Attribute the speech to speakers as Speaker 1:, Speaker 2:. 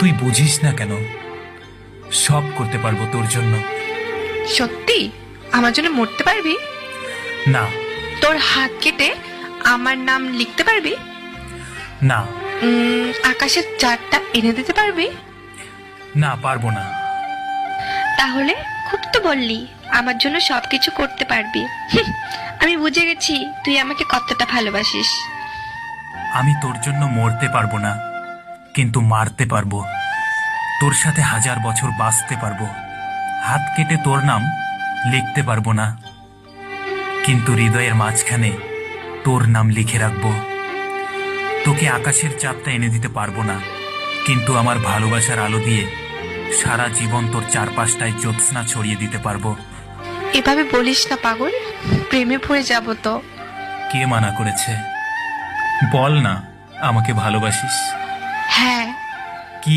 Speaker 1: তুই বুঝিস না কেন? সব করতে পারবো তোর জন্য।
Speaker 2: সত্যি আমার জন্য মরতে পারবি?
Speaker 1: না।
Speaker 2: তোর হাত কেটে আমার নাম লিখতে পারবি?
Speaker 1: না।
Speaker 2: আকাশের চাঁদটা এনে দিতে পারবি?
Speaker 1: না, পারবো না।
Speaker 2: তাহলে খুব তো বললি আমার জন্য সবকিছু করতে পারবি। আমি বুঝে গেছি তুই আমাকে কতটা ভালোবাসিস।
Speaker 1: আমি তোর জন্য মরতে পারবো না, কিন্তু মারতে পারবো। তোর সাথে 1000 বছর বাঁচতে পারবো। হাত কেটে তোর নাম লিখতে পারবো না, কিন্তু হৃদয়ের মাঝখানে তোর নাম লিখে রাখবো। তোকে আকাশের চাঁদটা এনে দিতে পারবো না, কিন্তু আমার ভালোবাসার আলো দিয়ে সারা জীবন তোর চারপাশটায় জ্যোৎস্না ছড়িয়ে দিতে পারবো।
Speaker 2: এভাবে বলিস না পাগল, প্রেমে পড়ে যাব তো।
Speaker 1: কে মানা করেছে? বল না আমাকে ভালোবাসিস।
Speaker 2: হ্যাঁ,